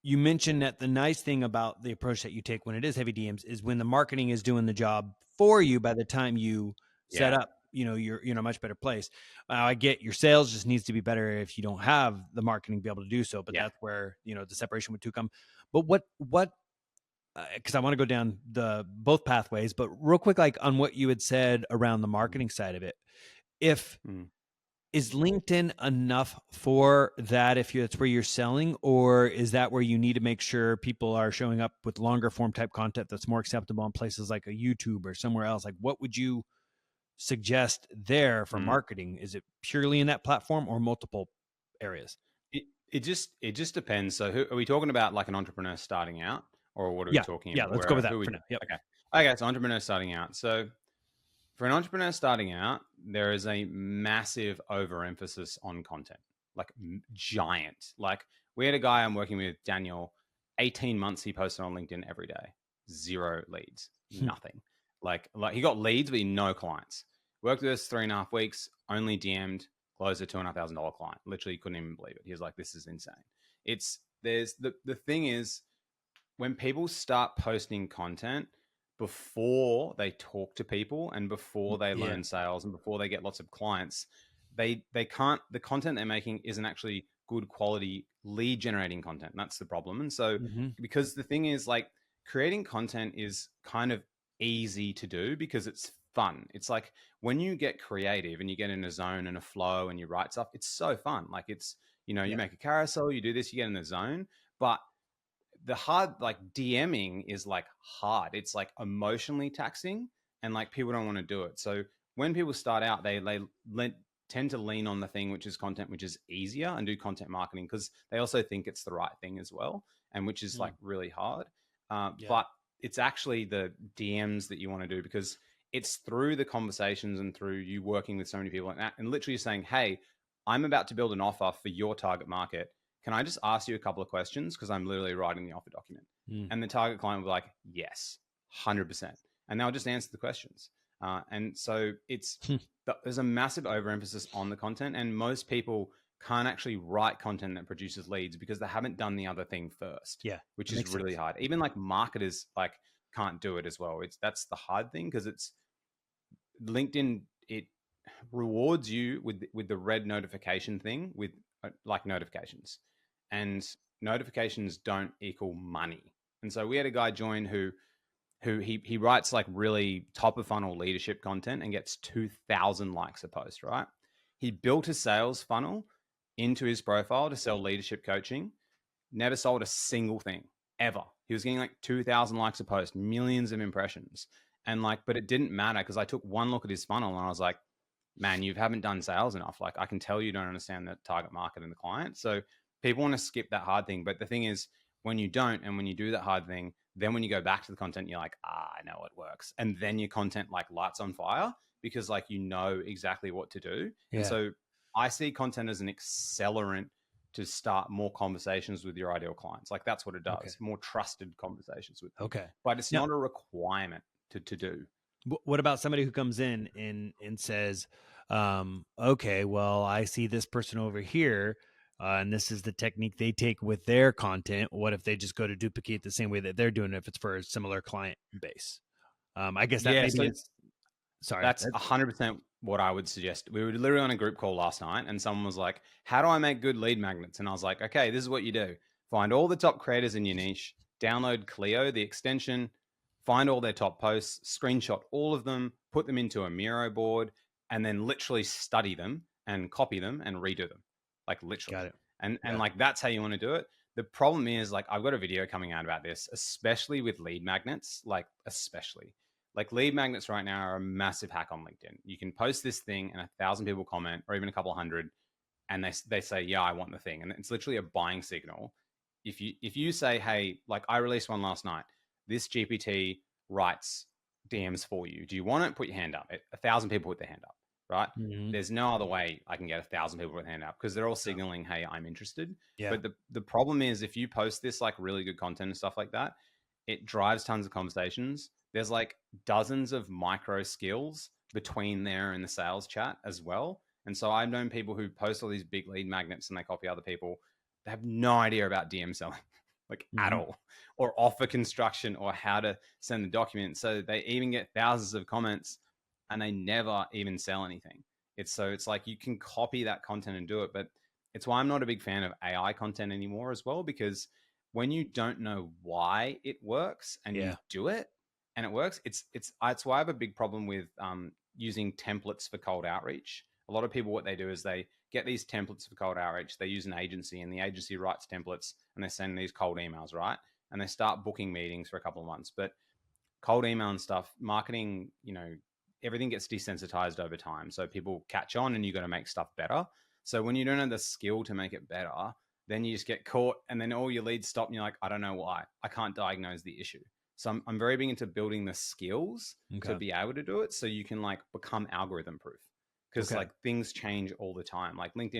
you mentioned that the nice thing about the approach that you take when it is heavy DMs is when the marketing is doing the job for you by the time you set Yeah. up, you're in a much better place. I get your sales just needs to be better if you don't have the marketing to be able to do so, but Yeah. that's where, the separation would two come. But what because I want to go down the both pathways, but real quick, like on what you had said around the Mm. marketing side of it, if Mm. is LinkedIn enough for that if that's where you're selling, or is that where you need to make sure people are showing up with longer form type content that's more acceptable in places like a YouTube or somewhere else? Like, what would you suggest there for Mm. marketing? Is it purely in that platform or multiple areas? It just depends. So who are we talking about, like an entrepreneur starting out, or what are we Yeah. talking Yeah. about? Let's go with Who that are we for now. Yep. okay. Okay, so entrepreneur starting out. So for an entrepreneur starting out, there is a massive overemphasis on content, like giant. Like we had a guy I'm working with, Daniel, 18 months he posted on LinkedIn every day, zero leads, nothing. Like he got leads, but no clients. Worked with us 3.5 weeks, only DM'd, closed a $2,500 client. Literally couldn't even believe it. He was like, this is insane. It's there's the thing is, when people start posting content before they talk to people and before they Yeah. learn sales and before they get lots of clients, they can't, the content they're making isn't actually good quality lead generating content. And that's the problem. And so Hmm. because the thing is, like, creating content is kind of easy to do because it's fun. It's like when you get creative and you get in a zone and a flow and you write stuff, it's so fun. Like it's, you Yeah. make a carousel, you do this, you get in the zone. But the hard, like, DMing is like hard. It's like emotionally taxing, and like people don't want to do it. So when people start out, they tend to lean on the thing which is content, which is easier, and do content marketing because they also think it's the right thing as well, and which is like Mm. really hard. Yeah. But it's actually the DMs that you want to do because it's through the conversations and through you working with so many people like that, and literally saying, "Hey, I'm about to build an offer for your target market. Can I just ask you a couple of questions? Because I'm literally writing the offer document." Mm. And the target client will be like, yes, 100%. And they'll just answer the questions. And so there's a massive overemphasis on the content. And most people can't actually write content that produces leads because they haven't done the other thing first, Yeah. which That is makes really sense. hard. Even like marketers like can't do it as well. That's the hard thing because it's LinkedIn, it rewards you with the red notification thing with like notifications, and notifications don't equal money. And so we had a guy join who he writes like really top of funnel leadership content and gets 2,000 likes a post, right? He built a sales funnel into his profile to sell leadership coaching, never sold a single thing ever. He was getting like 2,000 likes a post, millions of impressions. And like, but it didn't matter because I took one look at his funnel and I was like, man, you haven't done sales enough. Like, I can tell you don't understand the target market and the client. So people want to skip that hard thing. But the thing is, when you don't, and when you do that hard thing, then when you go back to the content, you're like, I know it works. And then your content like lights on fire because like you know exactly what to do. And Yeah. so I see content as an accelerant to start more conversations with your ideal clients. Like that's what it Okay. does, more trusted conversations with them. Okay. But it's Now, not a requirement to do. what about somebody who comes in and says, okay, well, I see this person over here, and this is the technique they take with their content. What if they just go to duplicate the same way that they're doing it if it's for a similar client base? I guess that Yeah. maybe So is sorry. that's 100% what I would suggest. We were literally on a group call last night and someone was like, how do I make good lead magnets? And I was like, okay, this is what you do. Find all the top creators in your niche, download Clio, the extension, find all their top posts, screenshot all of them, put them into a Miro board, and then literally study them and copy them and redo them. Like Got literally. it. And Yeah. like that's how you want to do it. The problem is, like, I've got a video coming out about this, especially with lead magnets, like lead magnets right now are a massive hack on LinkedIn. You can post this thing and 1,000 people comment, or even a couple hundred, and they say, yeah, I want the thing. And it's literally a buying signal. If you say, hey, like I released one last night, this GPT writes DMs for you. Do you want it? Put your hand up. 1,000 people put their hand up, right? Hmm. There's no other way I can get 1,000 people with their hand up because they're all No. signaling, hey, I'm interested. Yeah. But the problem is if you post this like really good content and stuff like that, it drives tons of conversations. There's like dozens of micro skills between there and the sales chat as well. And so I've known people who post all these big lead magnets and they copy other people. They have no idea about DM selling. like at Mhm. all, or offer construction or how to send the document. So they even get thousands of comments and they never even sell anything. It's like you can copy that content and do it, but it's why I'm not a big fan of AI content anymore as well, because when you don't know why it works and you Yeah. do it and it works, it's why I have a big problem with using templates for cold outreach. A lot of people, what they do is they get these templates for cold outreach. They use an agency, and the agency writes templates, and they send these cold emails, right? And they start booking meetings for a couple of months. But cold email and stuff, marketing, everything gets desensitized over time. So people catch on, and you got to make stuff better. So when you don't have the skill to make it better, then you just get caught, and then all your leads stop, and you're like, I don't know why. I can't diagnose the issue. So I'm very big into building the skills to Okay. be able to do it, so you can like become algorithm proof, because Okay. like things change all the time. Like LinkedIn